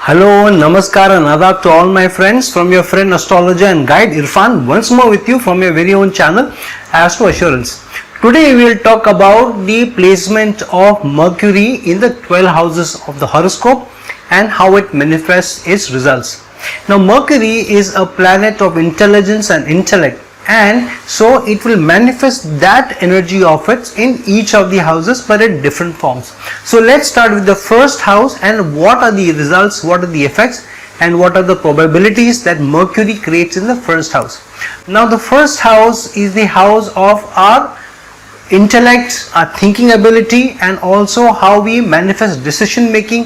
Hello, Namaskar and Adab to all my friends from your friend astrologer and guide Irfan once more with you from your very own channel Astro Assurance. Today we will talk about the placement of Mercury in the 12 houses of the horoscope and how it manifests its results. Now Mercury is a planet of intelligence and intellect, and so it will manifest that energy of it in each of the houses but in different forms. So let's start with the first house and what are the results, what are the effects and what are the probabilities that Mercury creates in the first house. Now the first house is the house of our intellect, our thinking ability, and also how we manifest decision making.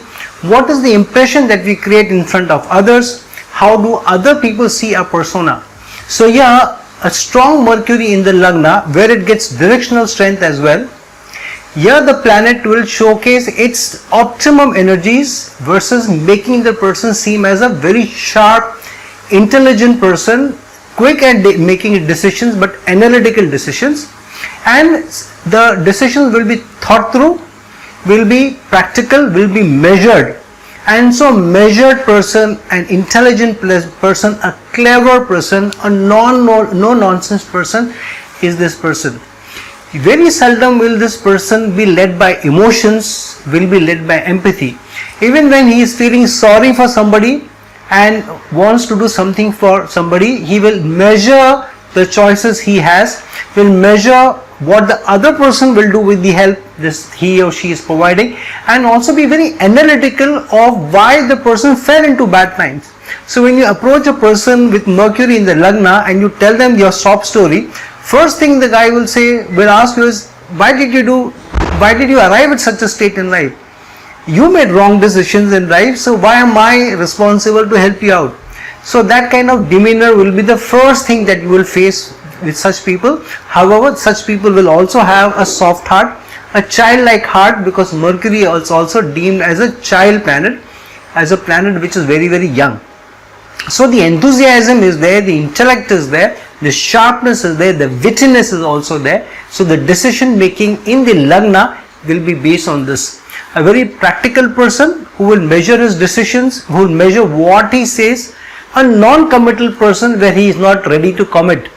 What is the impression that we create in front of others? How do other people see our persona? So yeah, a strong Mercury in the Lagna where it gets directional strength as well. Here the planet will showcase its optimum energies versus making the person seem as a very sharp, intelligent person, quick at making decisions but analytical decisions, and the decisions will be thought through, will be practical, will be measured. And so measured person, an intelligent person, a clever person, a no nonsense person is this person. Very seldom will this person be led by emotions, will be led by empathy. Even when he is feeling sorry for somebody and wants to do something for somebody, he will measure the choices he has, will measure what the other person will do with the help this he or she is providing, and also be very analytical of why the person fell into bad times. So when you approach a person with Mercury in the Lagna and you tell them your sob story, first thing the guy will ask you is, why did you arrive at such a state in life? You made wrong decisions in life, so why am I responsible to help you out? So that kind of demeanor will be the first thing that you will face with such people. However, such people will also have a soft heart, a childlike heart, because Mercury is also deemed as a child planet, as a planet which is very, very young. So the enthusiasm is there, the intellect is there, the sharpness is there, the wittiness is also there. So the decision making in the Lagna will be based on this. A very practical person who will measure his decisions, who will measure what he says. A non-committal person where he is not ready to commit.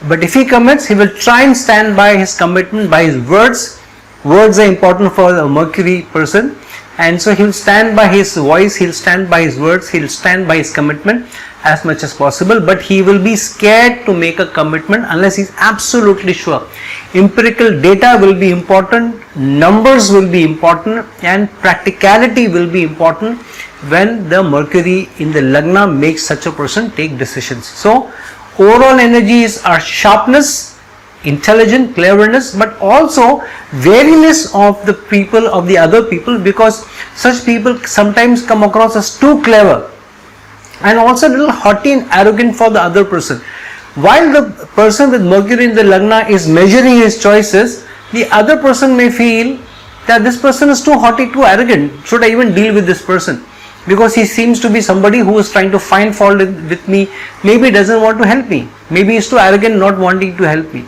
But if he commits, he will try and stand by his commitment, by his words. Words are important for a Mercury person, and so he will stand by his voice, he will stand by his words, he will stand by his commitment as much as possible, but he will be scared to make a commitment unless he is absolutely sure. Empirical data will be important, numbers will be important, and practicality will be important when the Mercury in the Lagna makes such a person take decisions. So overall energies are sharpness, intelligent, cleverness, but also wariness of the people, of the other people, because such people sometimes come across as too clever and also a little haughty and arrogant for the other person. While the person with Mercury in the Lagna is measuring his choices, the other person may feel that this person is too haughty, too arrogant. Should I even deal with this person? Because he seems to be somebody who is trying to find fault with me, maybe doesn't want to help me, maybe is too arrogant not wanting to help me.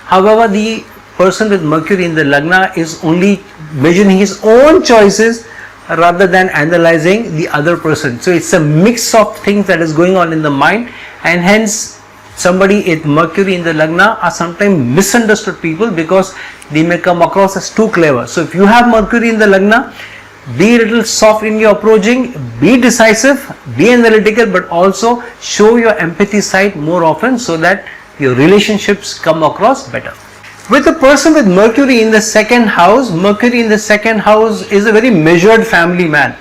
However, the person with Mercury in the Lagna is only measuring his own choices rather than analyzing the other person. So it's a mix of things that is going on in the mind, and hence somebody with Mercury in the Lagna are sometimes misunderstood people because they may come across as too clever. So if you have Mercury in the Lagna, be a little soft in your approaching, be decisive, be analytical, but also show your empathy side more often so that your relationships come across better. With a person with Mercury in the second house, Mercury in the second house is a very measured family man.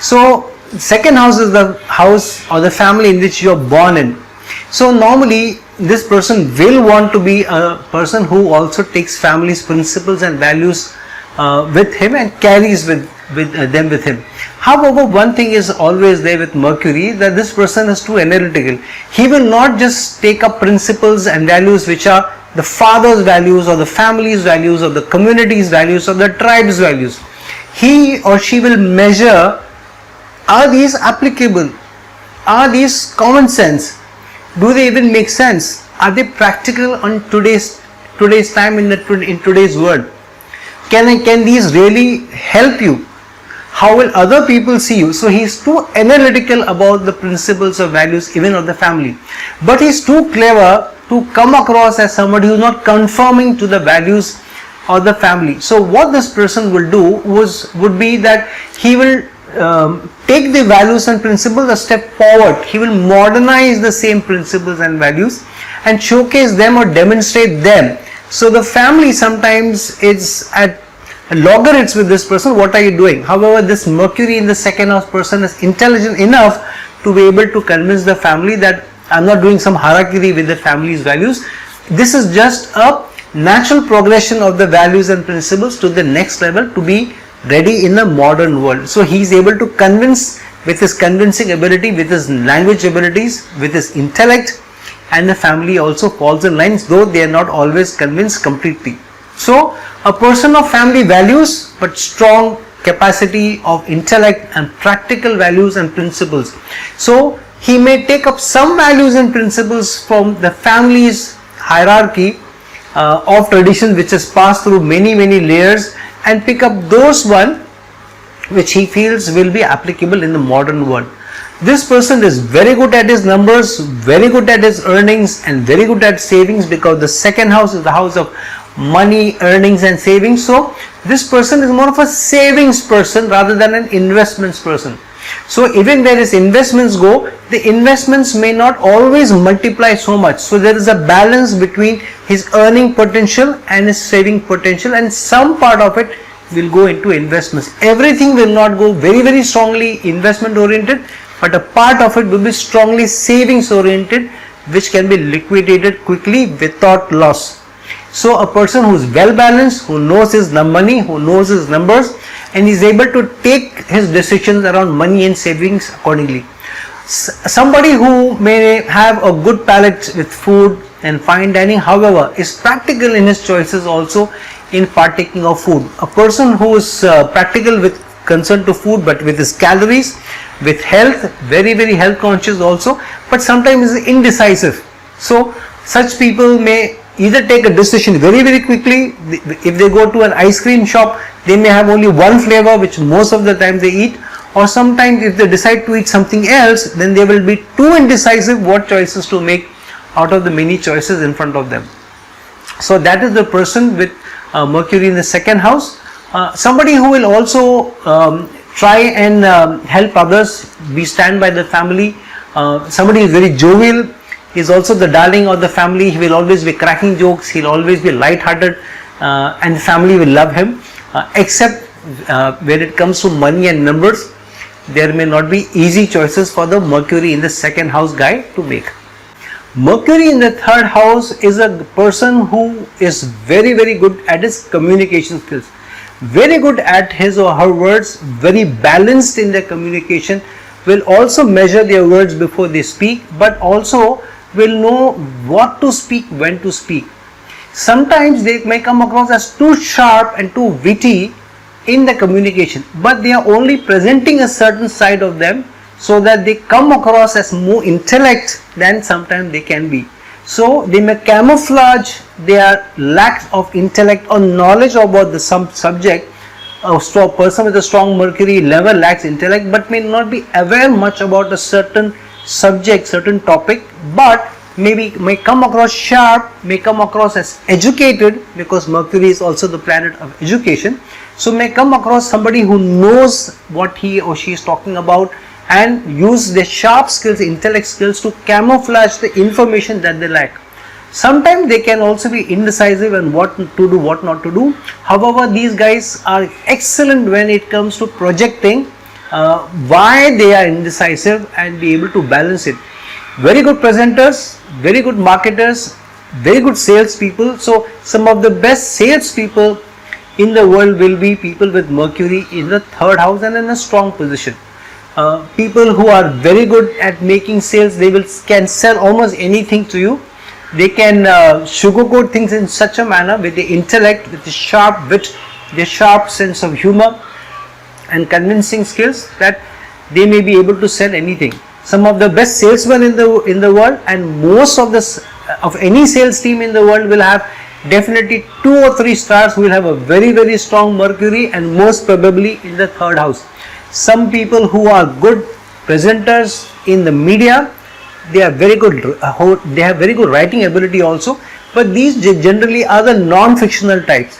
So second house is the house or the family in which you are born in. So normally this person will want to be a person who also takes family's principles and values with him and carries them with him. However, one thing is always there with Mercury, that this person is too analytical. He will not just take up principles and values which are the father's values or the family's values or the community's values or the tribe's values. He or she will measure, are these applicable? Are these common sense? Do they even make sense? Are they practical on today's time in today's world? Can these really help you? How will other people see you? So he's too analytical about the principles or values even of the family. But he's too clever to come across as somebody who's not conforming to the values of the family. So what this person will do would be that he will take the values and principles a step forward. He will modernize the same principles and values and showcase them or demonstrate them. So the family sometimes is at loggerheads with this person. What are you doing? However, this Mercury in the second house person is intelligent enough to be able to convince the family that I'm not doing some harakiri with the family's values. This is just a natural progression of the values and principles to the next level to be ready in the modern world. So he is able to convince with his convincing ability, with his language abilities, with his intellect, and the family also falls in line, though they are not always convinced completely. So a person of family values but strong capacity of intellect and practical values and principles. So he may take up some values and principles from the family's hierarchy of tradition which has passed through many layers and pick up those one which he feels will be applicable in the modern world. This person is very good at his numbers, very good at his earnings, and very good at savings, because the second house is the house of money, earnings and savings. So this person is more of a savings person rather than an investments person. So even where his investments go, the investments may not always multiply so much. So there is a balance between his earning potential and his saving potential, and some part of it will go into investments. Everything will not go very strongly investment oriented, but a part of it will be strongly savings oriented, which can be liquidated quickly without loss. So a person who is well balanced, who knows his money, who knows his numbers, and is able to take his decisions around money and savings accordingly. Somebody who may have a good palate with food and fine dining, however, is practical in his choices also in partaking of food. A person who is practical with concern to food, but with his calories, with health, very health conscious also, but sometimes is indecisive. So such people may either take a decision very quickly. If they go to an ice cream shop, they may have only one flavor which most of the time they eat, or sometimes if they decide to eat something else, then they will be too indecisive what choices to make out of the many choices in front of them. So that is the person with Mercury in the second house. Somebody who will also try and help others, stand by the family. Somebody is very jovial, is also the darling of the family. He will always be cracking jokes, he will always be light-hearted, and the family will love him. Except when it comes to money and numbers, there may not be easy choices for the Mercury in the second house guy to make. Mercury in the third house is a person who is very good at his communication skills, very good at his or her words, very balanced in their communication, will also measure their words before they speak, but also will know what to speak, when to speak. Sometimes they may come across as too sharp and too witty in the communication, but they are only presenting a certain side of them so that they come across as more intellect than sometimes they can be. So they may camouflage their lack of intellect or knowledge about the some subject. A person with a strong Mercury never lacks intellect, but may not be aware much about a certain subject, certain topic, but may come across sharp, may come across as educated, because Mercury is also the planet of education. So may come across somebody who knows what he or she is talking about and use their sharp skills, intellect skills to camouflage the information that they lack. Sometimes they can also be indecisive and what to do, what not to do. However, these guys are excellent when it comes to projecting why they are indecisive and be able to balance it. Very good presenters, very good marketers, very good salespeople. So some of the best salespeople in the world will be people with Mercury in the third house and in a strong position. People who are very good at making sales, they can sell almost anything to you. They can sugarcoat things in such a manner with the intellect, with the sharp wit, the sharp sense of humor and convincing skills that they may be able to sell anything. Some of the best salesmen in the world, and most of any sales team in the world will have definitely 2 or 3 stars will have a very strong Mercury, and most probably in the third house. Some people who are good presenters in the media, they are very good, they have very good writing ability also, but these generally are the non-fictional types.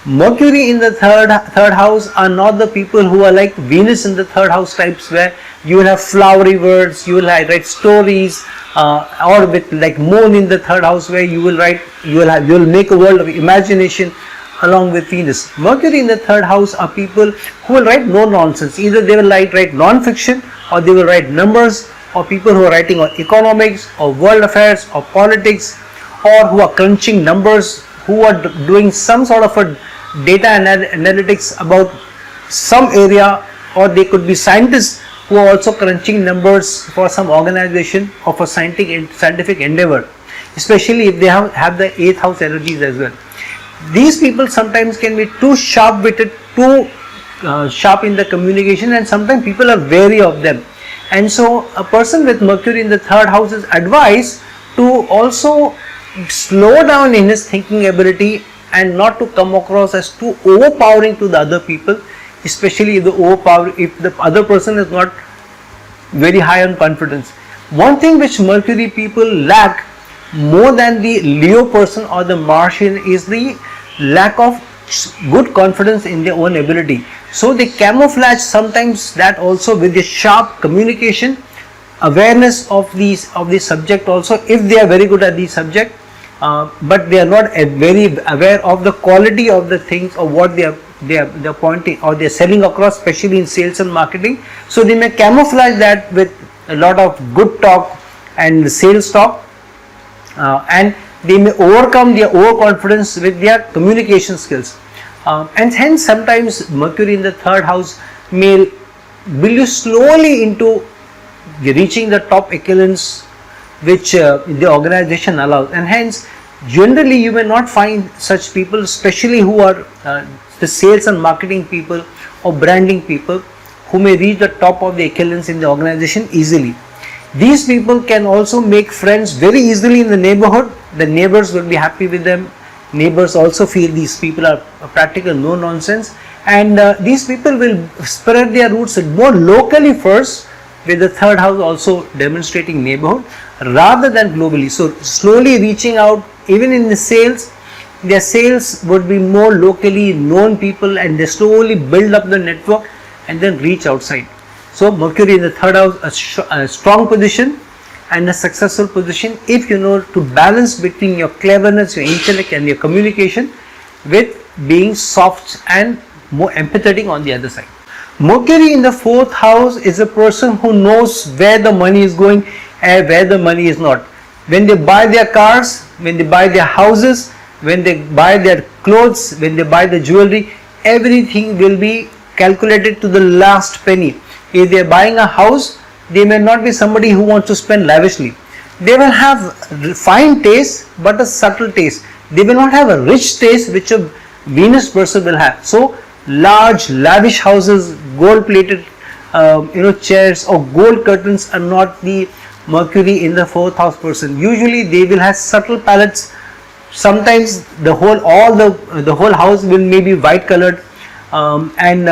Mercury in the third house are not the people who are like Venus in the third house types, where you will have flowery words, you will write stories, or with like Moon in the third house, where you will make a world of imagination along with Venus. Mercury in the third house are people who will write no nonsense. Either they will write non-fiction, or they will write numbers, or people who are writing on economics or world affairs or politics, or who are crunching numbers, who are doing some sort of a data analytics about some area, or they could be scientists who are also crunching numbers for some organization or for scientific endeavor, especially if they have the 8th house energies as well. These people sometimes can be too sharp-witted, too sharp in the communication, and sometimes people are wary of them. And so a person with Mercury in the third house is advised to also slow down in his thinking ability and not to come across as too overpowering to the other people, especially if the other person is not very high on confidence. One thing which Mercury people lack more than the Leo person or the Martian is the lack of good confidence in their own ability. So they camouflage sometimes that also with the sharp communication, awareness of the subject also, if they are very good at the subject, but they are not very aware of the quality of the things or what they are pointing or they are selling across, especially in sales and marketing. So they may camouflage that with a lot of good talk and sales talk, and they may overcome their overconfidence with their communication skills, and hence sometimes Mercury in the third house may build you slowly into reaching the top echelons which the organization allows, and hence generally you may not find such people, especially who are the sales and marketing people or branding people, who may reach the top of the echelons in the organization easily. These people can also make friends very easily in the neighborhood. The neighbors will be happy with them. Neighbors also feel these people are practical, no nonsense, and these people will spread their roots more locally first, with the third house also demonstrating neighborhood rather than globally. So slowly reaching out, even in the sales, their sales would be more locally known people, and they slowly build up the network and then reach outside. So Mercury in the third house, a strong position and a successful position if you know to balance between your cleverness, your intellect and your communication with being soft and more empathetic on the other side. Mercury in the fourth house is a person who knows where the money is going and where the money is not. When they buy their cars, when they buy their houses, when they buy their clothes, when they buy the jewelry, everything will be calculated to the last penny. If they are buying a house, they may not be somebody who wants to spend lavishly. They will have fine taste but a subtle taste. They will not have a rich taste which a Venus person will have. So large lavish houses, gold plated chairs or gold curtains are not the Mercury in the fourth house person. Usually they will have subtle palettes. Sometimes the whole house will maybe white colored, and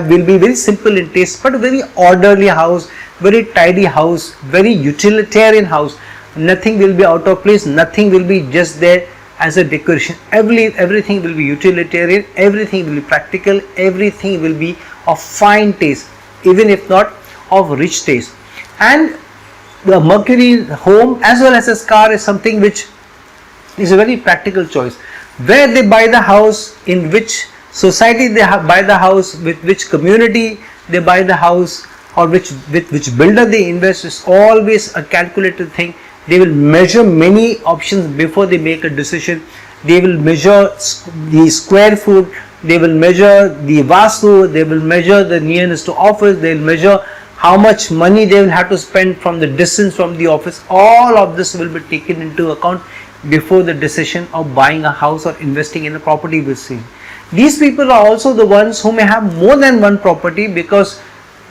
will be very simple in taste, but a very orderly house, very tidy house, very utilitarian house. Nothing will be out of place, nothing will be just there as a decoration. Everything will be utilitarian, everything will be practical, everything will be of fine taste, even if not of rich taste. And the Mercury home as well as a car is something which is a very practical choice. Where they buy the house, in which society they buy the house, with which community they buy the house, or with which builder they invest, is always a calculated thing. They will measure many options before they make a decision. They will measure the square foot, they will measure the vastu, they will measure the nearness to office, they will measure how much money they will have to spend from the distance from the office. All of this will be taken into account before the decision of buying a house or investing in a property will see. These people are also the ones who may have more than one property, because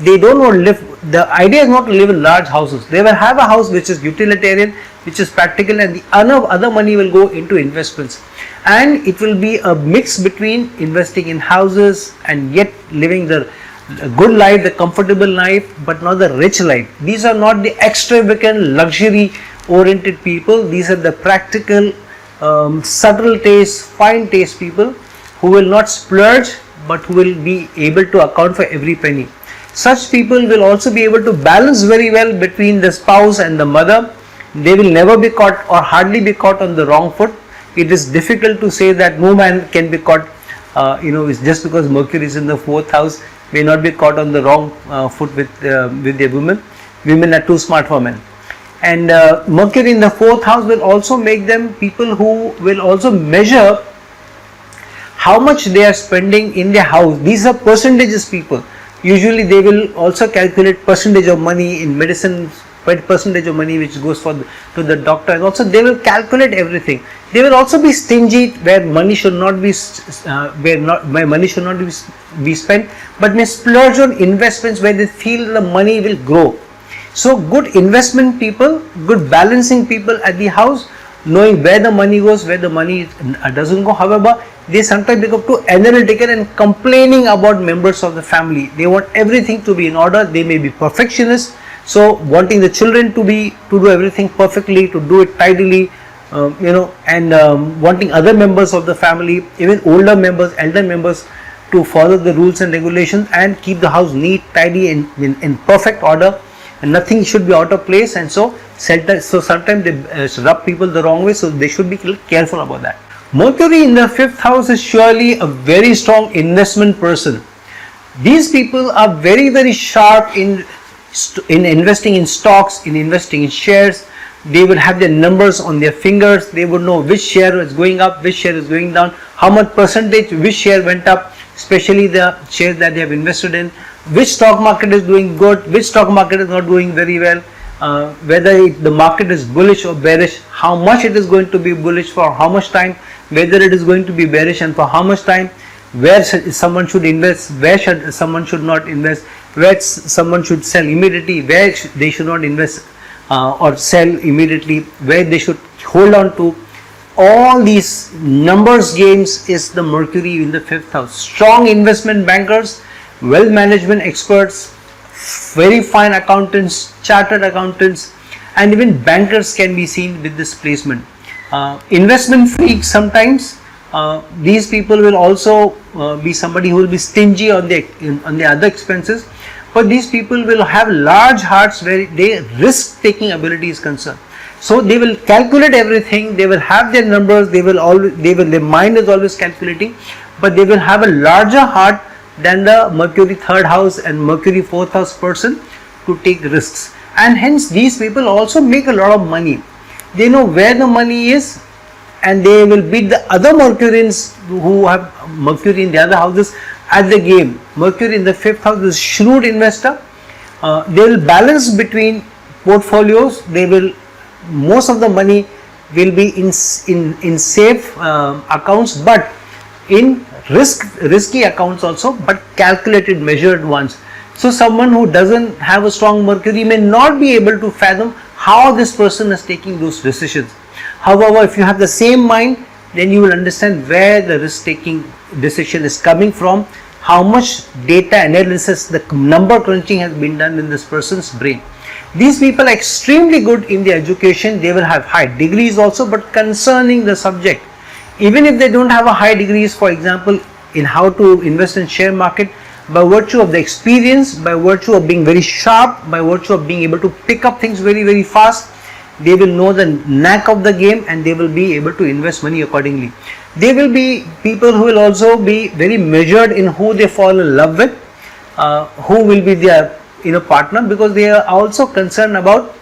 they don't want to live, the idea is not to live in large houses. They will have a house which is utilitarian, which is practical, and the other money will go into investments. and it will be a mix between investing in houses and yet living the good life, the comfortable life, but not the rich life. These are not the extravagant luxury oriented people. These are the practical, subtle taste, fine taste people who will not splurge but who will be able to account for every penny. Such people will also be able to balance very well between the spouse and the mother. They will never be caught or hardly be caught on the wrong foot. It is difficult to say that no man can be caught, it's just because Mercury is in the 4th house, may not be caught on the wrong foot with their women. Women are too smart for men. And Mercury in the 4th house will also make them people who will also measure how much they are spending in their house. These are percentages people. Usually they will also calculate percentage of money in medicine, percentage of money which goes to the doctor, and also they will calculate everything. They will also be stingy where money should not be be spent, but may splurge on investments where they feel the money will grow. So good investment people, good balancing people at the house, knowing where the money goes, where the money doesn't go. However, they sometimes become too analytical and complaining about members of the family. They want everything to be in order. They may be perfectionists, so wanting the children to do everything perfectly, to do it tidily, and wanting other members of the family, even elder members, to follow the rules and regulations and keep the house neat, tidy, and in perfect order, and nothing should be out of place. And so sometimes they rub people the wrong way, so they should be careful about that. Mercury in the 5th house is surely a very strong investment person. These people are very, very sharp in investing in stocks, in investing in shares. They would have their numbers on their fingers. They would know which share is going up, which share is going down, how much percentage which share went up, especially the shares that they have invested in, which stock market is doing good, which stock market is not doing very well, whether the market is bullish or bearish, how much it is going to be bullish for how much time, whether it is going to be bearish and for how much time, where someone should invest, where someone should not invest, where someone should sell immediately, where they should not invest or sell immediately, where they should hold on to. All these numbers games is the Mercury in the 5th house. Strong investment bankers, wealth management experts, very fine accountants, chartered accountants, and even bankers can be seen with this placement. Investment freaks sometimes. These people will also be somebody who will be stingy on the other expenses, but these people will have large hearts where their risk taking ability is concerned. So they will calculate everything, they will have their numbers, their mind is always calculating, but they will have a larger heart than the Mercury 3rd house and Mercury 4th house person to take risks. And hence these people also make a lot of money. They know where the money is, and they will beat the other Mercurians who have Mercury in the other houses at the game. Mercury in the 5th house is shrewd investor. They will balance between portfolios. Most of the money will be in safe accounts, but in risky accounts also, but calculated, measured ones. So someone who doesn't have a strong Mercury may not be able to fathom how this person is taking those decisions. However, if you have the same mind, then you will understand where the risk taking decision is coming from, how much data analysis, the number crunching has been done in this person's brain. These people are extremely good in their education. They will have high degrees also, but concerning the subject, even if they don't have a high degrees, for example, in how to invest in share market, by virtue of the experience, by virtue of being very sharp, by virtue of being able to pick up things very, very fast, they will know the knack of the game and they will be able to invest money accordingly. They will be people who will also be very measured in who they fall in love with, who will be their partner, because they are also concerned about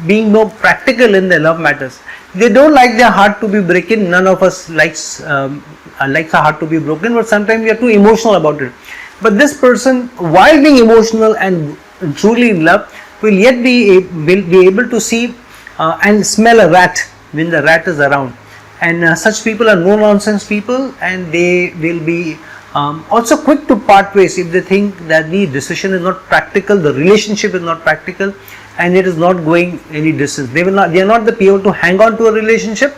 being more practical in their love matters. They don't like their heart to be broken. None of us likes our heart to be broken, but sometimes we are too emotional about it. But this person, while being emotional and truly in love, will yet be able to see and smell a rat when the rat is around. And such people are no nonsense people, and they will be also quick to part ways if they think that the decision is not practical, the relationship is not practical, and it is not going any distance. They are not the people to hang on to a relationship.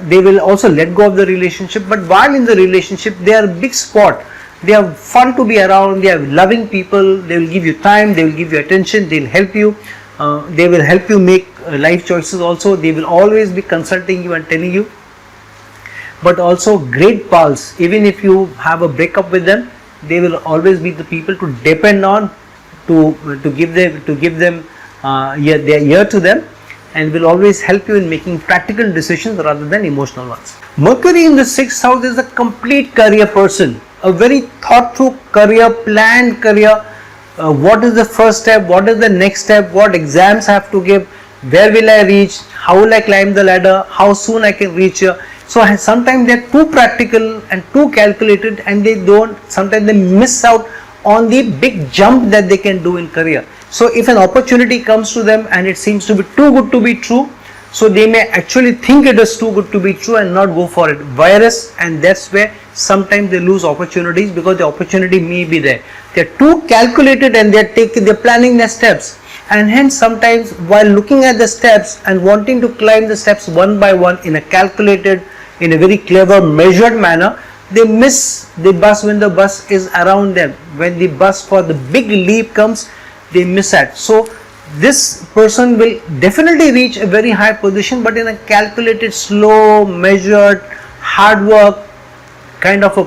They will also let go of the relationship, but while in the relationship they are a big sport. They are fun to be around, they are loving people, they will give you time, they will give you attention, they will help you, they will help you make life choices also, they will always be consulting you and telling you, but also great pals. Even if you have a breakup with them, they will always be the people to depend on, to give them their ear to them, and will always help you in making practical decisions rather than emotional ones. Mercury in the 6th house is a complete career person, a very thought through career, planned career. What is the first step, what is the next step, what exams I have to give, where will I reach, how will I climb the ladder, how soon I can reach here. So sometimes they are too practical and too calculated, and sometimes they miss out on the big jump that they can do in career. So if an opportunity comes to them and it seems to be too good to be true, so they may actually think it is too good to be true and not go for it. And that's where sometimes they lose opportunities, because the opportunity may be there. They are too calculated and they're planning their steps. And hence sometimes while looking at the steps and wanting to climb the steps one by one in a calculated, in a very clever, measured manner, they miss the bus when the bus is around them. When the bus for the big leap comes, they miss it. So this person will definitely reach a very high position, but in a calculated, slow, measured, hard work kind of a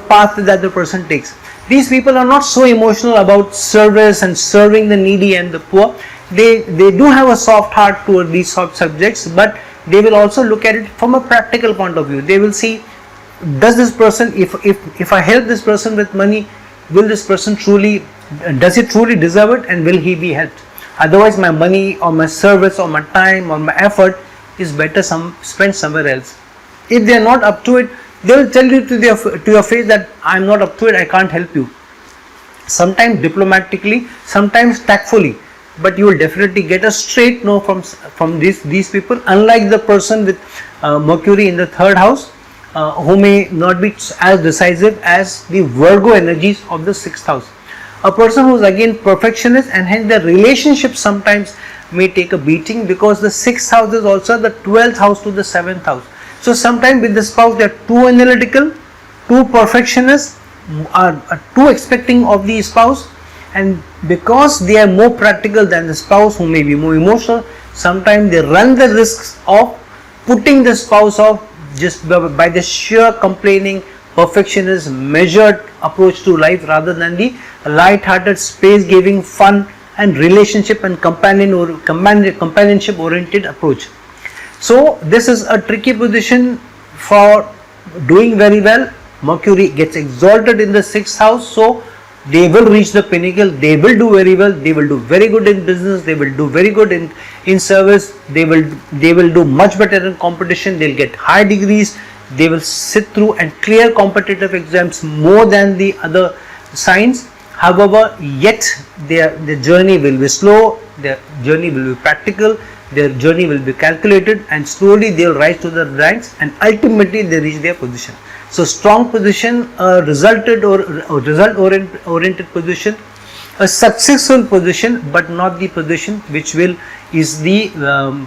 path that the person takes. These people are not so emotional about service and serving the needy and the poor. They do have a soft heart toward these soft subjects, but they will also look at it from a practical point of view. They will see, does this person, if I help this person with money, will this person does he truly deserve it, and will he be helped? Otherwise my money or my service or my time or my effort is better spent somewhere else. If they are not up to it, they will tell you to your face that I am not up to it, I can't help you. Sometimes diplomatically, sometimes tactfully, but you will definitely get a straight no from these people, unlike the person with Mercury in the 3rd house, who may not be as decisive as the Virgo energies of the 6th house. A person who is again perfectionist, and hence the relationship sometimes may take a beating, because the 6th house is also the 12th house to the 7th house. So sometimes with the spouse they are too analytical, too perfectionist, are too expecting of the spouse, and because they are more practical than the spouse, who may be more emotional, sometimes they run the risks of putting the spouse off just by the sheer complaining, perfectionist, measured approach to life, rather than the light-hearted, space-giving, fun and relationship and companionship oriented approach. So this is a tricky position for doing very well. Mercury gets exalted in the 6th house, so they will reach the pinnacle, they will do very well, they will do very good in business, they will do very good in service, they will do much better in competition, they'll get high degrees, they will sit through and clear competitive exams more than the other signs. However, yet their journey will be slow, their journey will be practical, their journey will be calculated, and slowly they will rise to the ranks, and ultimately they reach their position. So strong position, a result oriented position, a successful position, but not the position which is the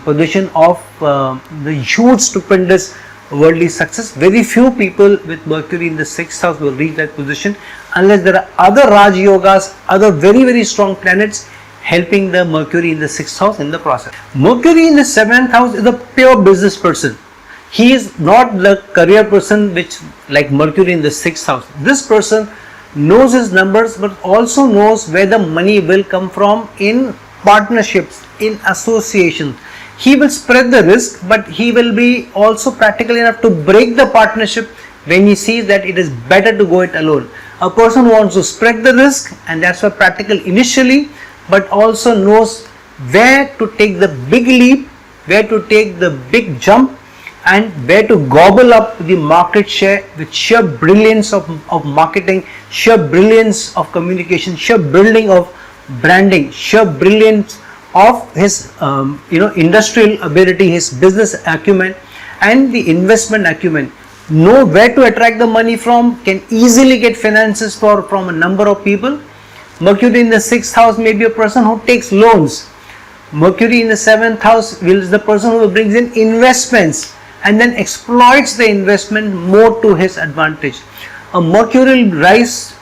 position of the huge, stupendous worldly success. Very few people with Mercury in the 6th house will reach that position, unless there are other Raj Yogas, other very, very strong planets helping the Mercury in the 6th house in the process. Mercury in the 7th house is a pure business person. He is not the career person which like Mercury in the 6th house. This person knows his numbers, but also knows where the money will come from in partnerships, in associations. He will spread the risk, but he will be also practical enough to break the partnership when he sees that it is better to go it alone. A person who wants to spread the risk, and that's why practical initially, but also knows where to take the big leap, where to take the big jump, and where to gobble up the market share with sheer brilliance of marketing, sheer brilliance of communication, sheer building of branding, sheer brilliance of his industrial ability, his business acumen and the investment acumen. Know where to attract the money from, can easily get finances from a number of people. Mercury in the 6th house may be a person who takes loans, Mercury in the 7th house is the person who brings in investments and then exploits the investment more to his advantage. A Mercurial rise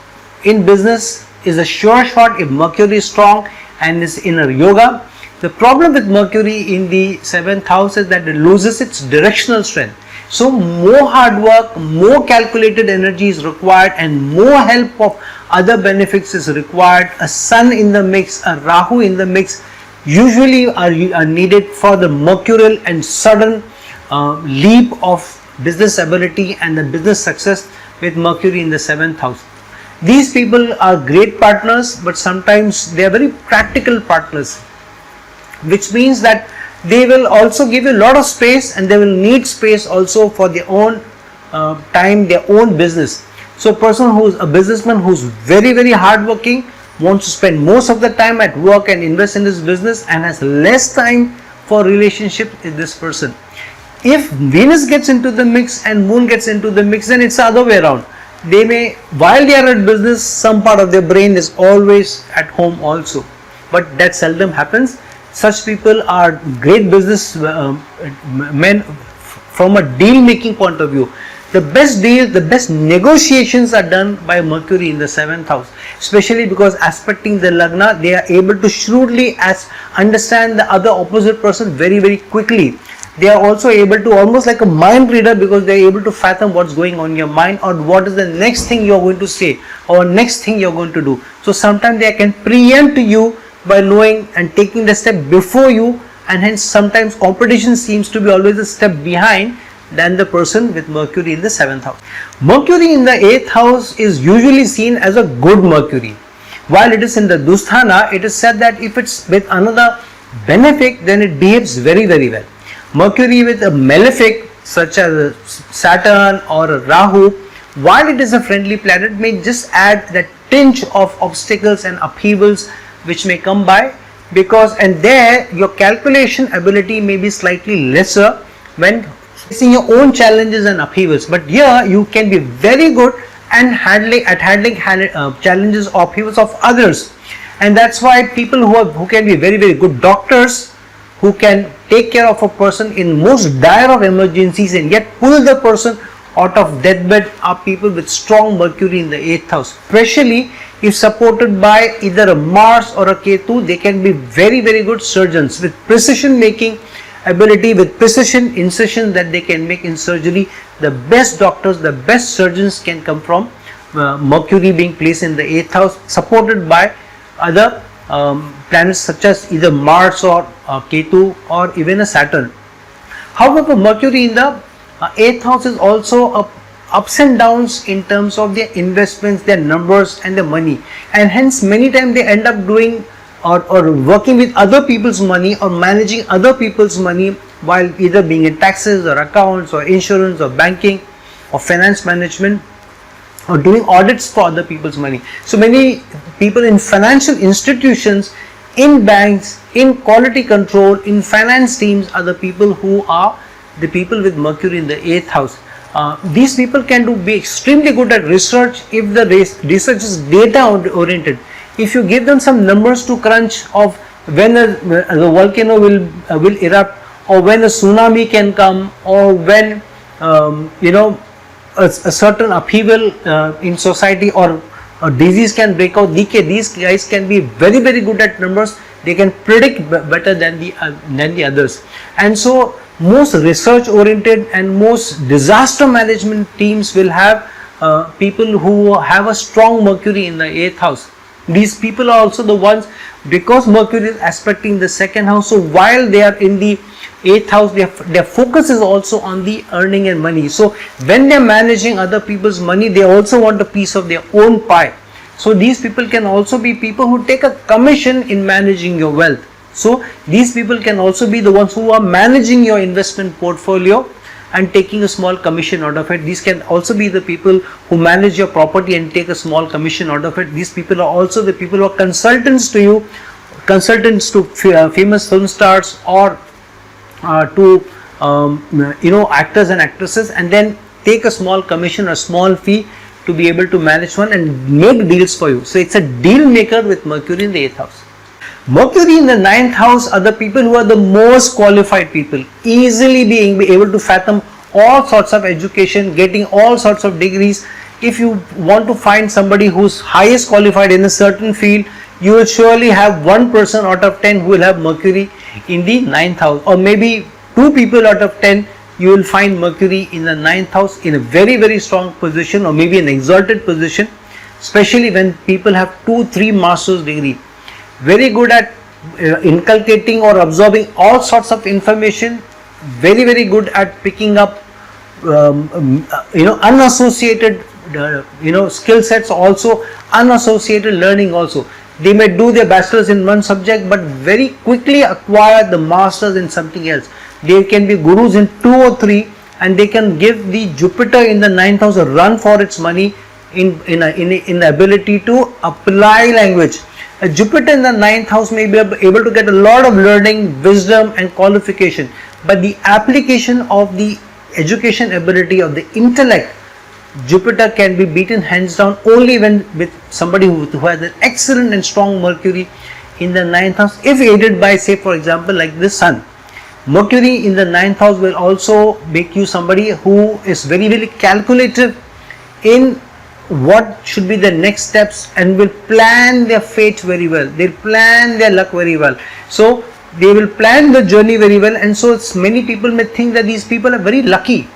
in business is a sure shot if Mercury is strong and is in a yoga. The problem with Mercury in the 7th house is that it loses its directional strength. So more hard work, more calculated energy is required and more help of other benefits is required. A Sun in the mix, a Rahu in the mix usually are needed for the mercurial and sudden leap of business ability and the business success with Mercury in the 7th house. These people are great partners, but sometimes they are very practical partners, which means that they will also give you a lot of space and they will need space also for their own time, their own business. So a person who's a businessman who's very hardworking, wants to spend most of the time at work and invest in his business and has less time for relationship with this person. If Venus gets into the mix and Moon gets into the mix, then it's the other way around. They may, while they are at business, some part of their brain is always at home also, but that seldom happens. Such people are great business men from a deal making point of view. The best deal, the best negotiations are done by Mercury in the 7th house, especially because aspecting the Lagna, they are able to shrewdly understand the other opposite person very quickly. They are also able to, almost like a mind reader, because they are able to fathom what's going on in your mind or what is the next thing you are going to say or next thing you are going to do. So sometimes they can preempt you by knowing and taking the step before you, and hence sometimes competition seems to be always a step behind than the person with Mercury in the 7th house. Mercury in the 8th house is usually seen as a good Mercury. While it is in the Dusthana, it is said that if it's with another benefic, then it behaves very well. Mercury with a malefic such as Saturn or a Rahu, while it is a friendly planet, may just add that tinge of obstacles and upheavals which may come by, because and there your calculation ability may be slightly lesser when facing your own challenges and upheavals, but here you can be very good and handling challenges or upheavals of others. And that's why people who can be very good doctors, who can take care of a person in most dire of emergencies and yet pull the person out of deathbed, are people with strong Mercury in the 8th house. Especially if supported by either a Mars or a Ketu, they can be very good surgeons with precision making ability, with precision incision that they can make in surgery. The best doctors, the best surgeons can come from Mercury being placed in the 8th house, supported by other planets such as either Mars or Ketu or even a Saturn. However, Mercury in the 8th house is also ups and downs in terms of their investments, their numbers and their money, and hence many times they end up doing or working with other people's money or managing other people's money, while either being in taxes or accounts or insurance or banking or finance management or doing audits for other people's money. So many people in financial institutions, in banks, in quality control, in finance teams are the people who are the people with Mercury in the 8th house. These people can be extremely good at research if the research is data oriented. If you give them some numbers to crunch of when a volcano will erupt, or when a tsunami can come, or when a certain upheaval in society or a disease can break out, these guys can be very good at numbers. They can predict better than the others. And so most research oriented and most disaster management teams will have people who have a strong Mercury in the 8th house. These people are also the ones, because Mercury is aspecting the 2nd house, so while they are in the 8th house, their focus is also on the earning and money. So when they are managing other people's money, they also want a piece of their own pie. So these people can also be people who take a commission in managing your wealth. So these people can also be the ones who are managing your investment portfolio and taking a small commission out of it. These can also be the people who manage your property and take a small commission out of it. These people are also the people who are consultants to you, consultants to famous film stars or to actors and actresses, and then take a small commission or small fee to be able to manage one and make deals for you. So it's a deal maker with Mercury in the 8th house. Mercury in the ninth house are the people who are the most qualified people, easily being able to fathom all sorts of education, getting all sorts of degrees. If you want to find somebody who's highest qualified in a certain field, you will surely have one person out of 10 who will have Mercury in the ninth house, or maybe 2 people out of 10 you will find Mercury in the ninth house in a very, very strong position, or maybe an exalted position, especially when people have 2-3 master's degree. Very good at inculcating or absorbing all sorts of information, very, very good at picking up unassociated skill sets, also unassociated learning also. They may do their bachelor's in one subject but very quickly acquire the master's in something else. They can be gurus in 2 or 3, and they can give the Jupiter in the ninth house a run for its money in the ability to apply language. A Jupiter in the ninth house may be able to get a lot of learning, wisdom and qualification, but the application of the education ability of the intellect, Jupiter can be beaten hands down only when with somebody who has an excellent and strong Mercury in the ninth house, if aided by, say for example, like the Sun. Mercury in the ninth house will also make you somebody who is very, very calculative in what should be the next steps, and will plan their fate very well. They'll plan their luck very well. So they will plan the journey very well, and so many people may think that these people are very lucky.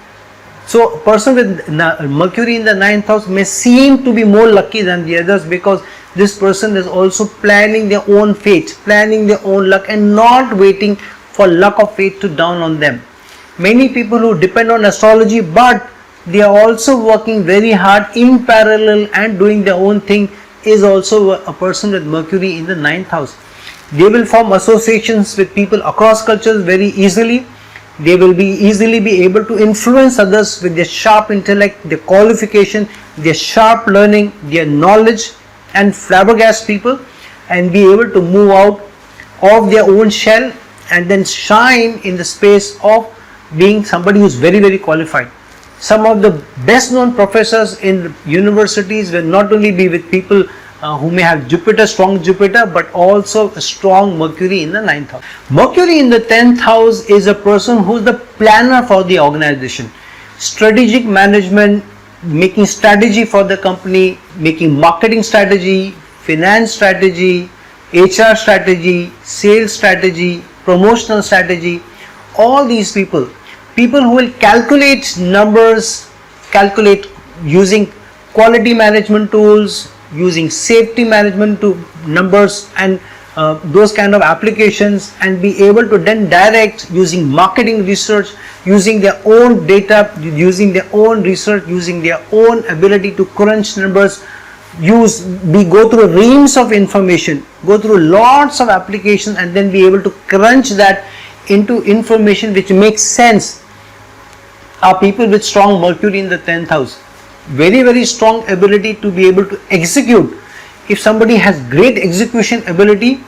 So a person with Mercury in the ninth house may seem to be more lucky than the others, because this person is also planning their own fate, planning their own luck, and not waiting for luck or fate to down on them. Many people who depend on astrology, but they are also working very hard in parallel and doing their own thing, is also a person with Mercury in the ninth house. They will form associations with people across cultures very easily. They will be easily be able to influence others with their sharp intellect, their qualification, their sharp learning, their knowledge, and flabbergast people, and be able to move out of their own shell and then shine in the space of being somebody who is very, very qualified. Some of the best known professors in universities will not only be with people who may have Jupiter, strong Jupiter, but also a strong Mercury in the ninth house. Mercury in the 10th house is a person who is the planner for the organization. Strategic management, making strategy for the company, making marketing strategy, finance strategy, HR strategy, sales strategy, promotional strategy. All these people who will calculate numbers, calculate using quality management tools, using safety management to numbers and those kind of applications, and be able to then direct using marketing research, using their own data, using their own research, using their own ability to crunch numbers, go through reams of information, go through lots of applications, and then be able to crunch that into information which makes sense, are people with strong Mercury in the 10th house. Very, very strong ability to be able to execute. If somebody has great execution ability,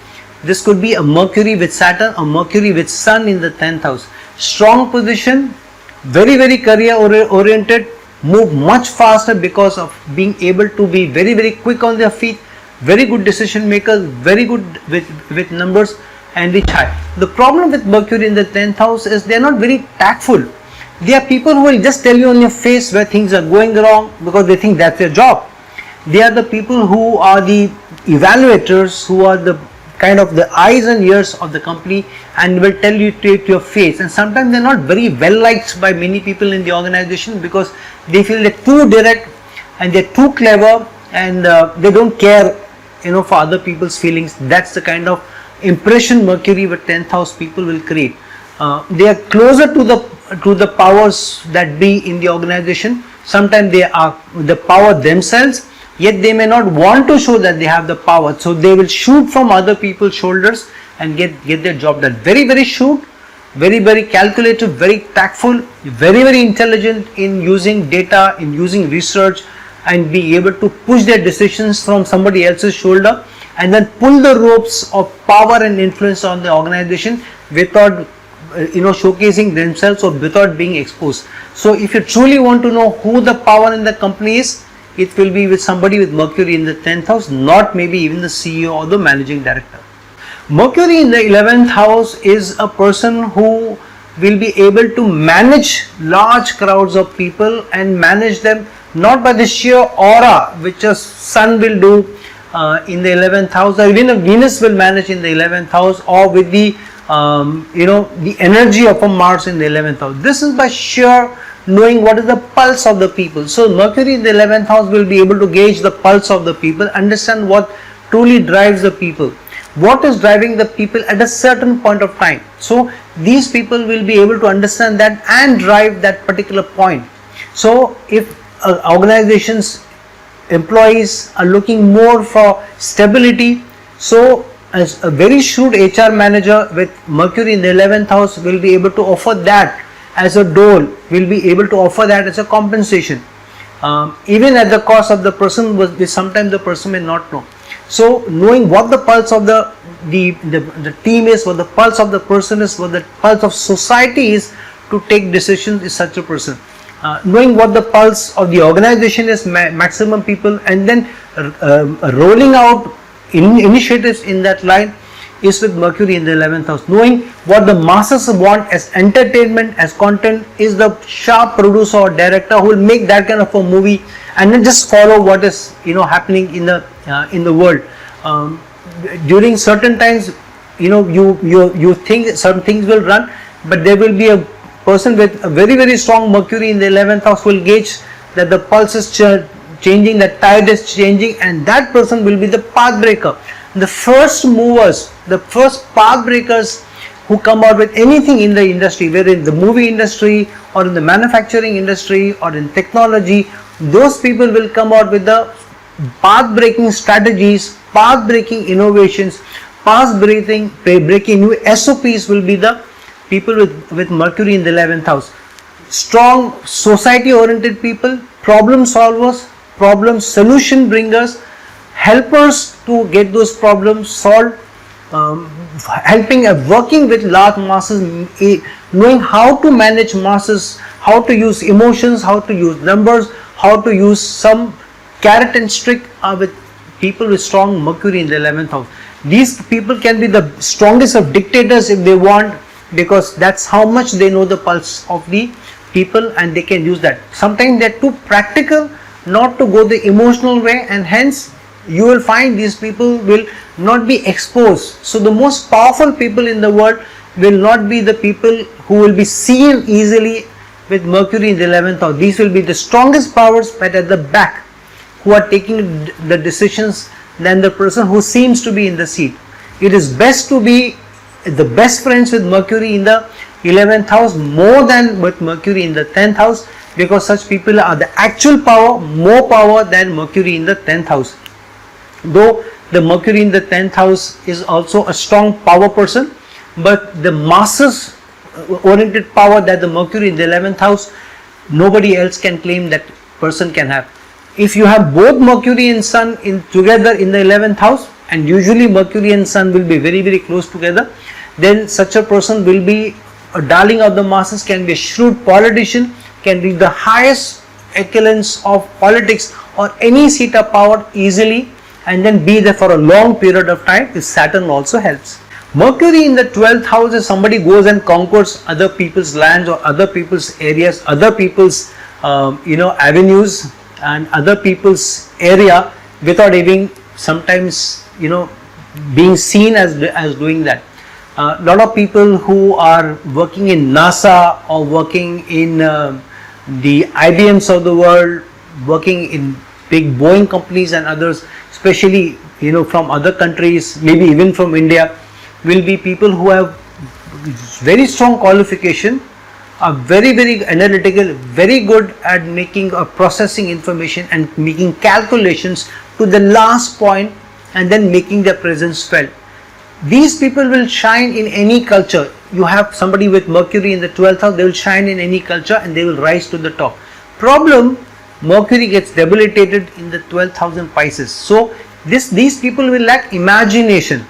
this could be a Mercury with Saturn or Mercury with Sun in the 10th house. Strong position, very, very career oriented, move much faster because of being able to be very, very quick on their feet, very good decision makers, very good with numbers, and reach high. The problem with Mercury in the 10th house is they are not very tactful. They are people who will just tell you on your face where things are going wrong because they think that's their job. They are the people who are the evaluators, who are the kind of the eyes and ears of the company, and will tell you to your face. And sometimes they are not very well liked by many people in the organization because they feel they're too direct and they're too clever, and they don't care, for other people's feelings. That's the kind of impression Mercury with 10th house people will create. They are closer to the powers that be in the organization. Sometimes they are the power themselves, yet they may not want to show that they have the power, so they will shoot from other people's shoulders and get their job done. Very, very shrewd, very, very calculative, very tactful, very, very intelligent in using data, in using research, and be able to push their decisions from somebody else's shoulder and then pull the ropes of power and influence on the organization without showcasing themselves or without being exposed. So if you truly want to know who the power in the company is, it will be with somebody with Mercury in the 10th house, not maybe even the CEO or the managing director. Mercury in the 11th house is a person who will be able to manage large crowds of people and manage them not by the sheer aura which a sun will do in the 11th house, or even a Venus will manage in the 11th house, or with the the energy of a Mars in the 11th house. This is by sheer knowing what is the pulse of the people. So Mercury in the 11th house will be able to gauge the pulse of the people, understand what truly drives the people, what is driving the people at a certain point of time. So these people will be able to understand that and drive that particular point. So if organizations, employees are looking more for stability, so as a very shrewd HR manager with Mercury in the 11th house will be able to offer that as a dole, will be able to offer that as a compensation, even at the cost of the person, which sometimes the person may not know. So knowing what the pulse of the team is, what the pulse of the person is, what the pulse of society is to take decisions is such a person. Knowing what the pulse of the organization is, maximum people, and then rolling out initiatives in that line is with Mercury in the 11th house. Knowing what the masses want as entertainment, as content, is the sharp producer or director who will make that kind of a movie and then just follow what is happening in the world. During certain times, you think certain things will run, but there will be a person with a very, very strong Mercury in the 11th house will gauge that the pulse is changing, the tide is changing, and that person will be the path breaker. The first movers, the first path breakers who come out with anything in the industry, whether in the movie industry or in the manufacturing industry or in technology, those people will come out with the path breaking strategies, path breaking innovations, path breaking new SOPs will be the people with Mercury in the 11th house. Strong society oriented people, problem solvers, problem solution bringers, helpers to get those problems solved, helping and working with large masses, knowing how to manage masses, how to use emotions, how to use numbers, how to use some carrot and stick with people with strong Mercury in the 11th house. These people can be the strongest of dictators if they want, because that's how much they know the pulse of the people and they can use that. Sometimes they're too practical not to go the emotional way, and hence you will find these people will not be exposed. So the most powerful people in the world will not be the people who will be seen easily with Mercury in the 11th house. These will be the strongest powers, but at the back, who are taking the decisions than the person who seems to be in the seat. It is best to be the best friends with Mercury in the 11th house more than with Mercury in the 10th house, because such people are the actual power, more power than Mercury in the 10th house. Though the Mercury in the 10th house is also a strong power person, but the masses oriented power that the Mercury in the 11th house, nobody else can claim that person can have. If you have both Mercury and Sun together in the 11th house, and usually Mercury and Sun will be very, very close together, then such a person will be a darling of the masses, can be a shrewd politician, can reach the highest echelons of politics or any seat of power easily, and then be there for a long period of time if Saturn also helps. Mercury in the 12th house is somebody goes and conquers other people's lands or other people's areas, other people's avenues and other people's area without even sometimes being seen as doing that. A lot of people who are working in NASA or working in the IBMs of the world, working in big Boeing companies and others, especially from other countries, maybe even from India, will be people who have very strong qualification, are very, very analytical, very good at making or processing information and making calculations to the last point and then making their presence felt. These people will shine in any culture. You have somebody with Mercury in the 12th house, they will shine in any culture and they will rise to the top. Problem, Mercury gets debilitated in the 12th house in Pisces. So these people will lack imagination.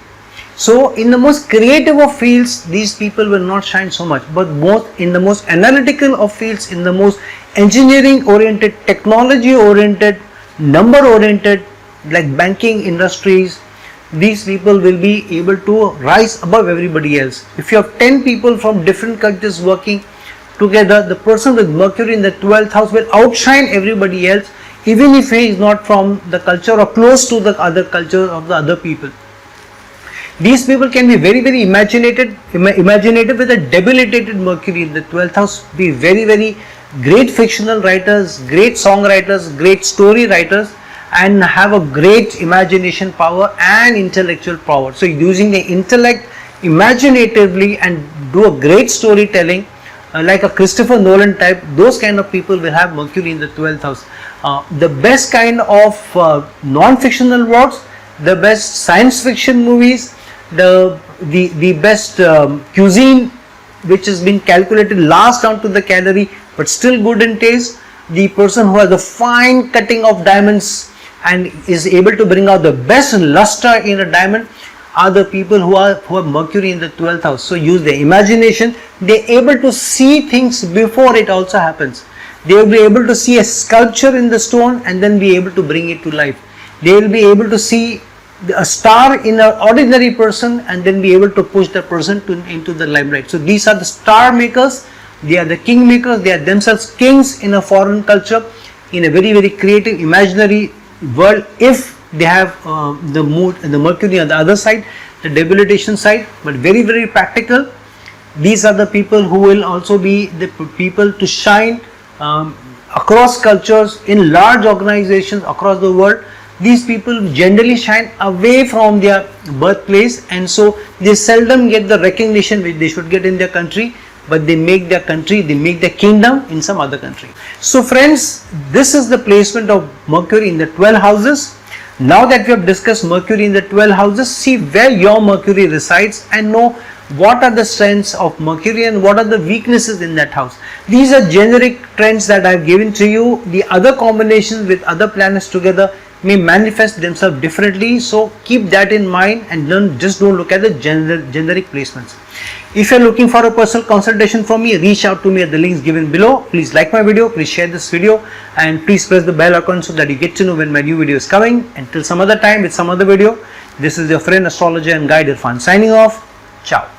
So in the most creative of fields, these people will not shine so much, but both in the most analytical of fields, in the most engineering oriented, technology oriented, number oriented, like banking industries, these people will be able to rise above everybody else. If you have 10 people from different cultures working together, the person with Mercury in the 12th house will outshine everybody else, even if he is not from the culture or close to the other culture of the other people. These people can be very, very imaginative with a debilitated Mercury in the 12th house, be very, very great fictional writers, great songwriters, great story writers, and have a great imagination power and intellectual power. So using the intellect imaginatively and do a great storytelling, like a Christopher Nolan type, those kind of people will have Mercury in the 12th house. The best kind of non-fictional works, the best science fiction movies, the best cuisine which has been calculated last down to the calorie but still good in taste, the person who has a fine cutting of diamonds and is able to bring out the best luster in a diamond are the people who have Mercury in the 12th house. So use their imagination, they are able to see things before it also happens. They will be able to see a sculpture in the stone and then be able to bring it to life. They will be able to see a star in an ordinary person and then be able to push the person into the limelight. So these are the star makers, they are the king makers, they are themselves kings in a foreign culture, in a very, very creative imaginary world, if they have the mood and the Mercury on the other side, the debilitation side, but very, very practical. These are the people who will also be the people to shine across cultures in large organizations across the world. These people generally shine away from their birthplace, and so they seldom get the recognition which they should get in their country, but they make their country, they make their kingdom in some other country. So friends, this is the placement of Mercury in the 12 houses. Now that we have discussed Mercury in the 12 houses, see where your Mercury resides and know what are the strengths of Mercury and what are the weaknesses in that house. These are generic trends that I have given to you. The other combinations with other planets together may manifest themselves differently, so keep that in mind and just don't look at the generic placements. If you are looking for a personal consultation from me, reach out to me at the links given below. Please like my video, please share this video, and please press the bell icon so that you get to know when my new video is coming. Until some other time with some other video, this is your friend astrologer and guide Irfan signing off. Ciao.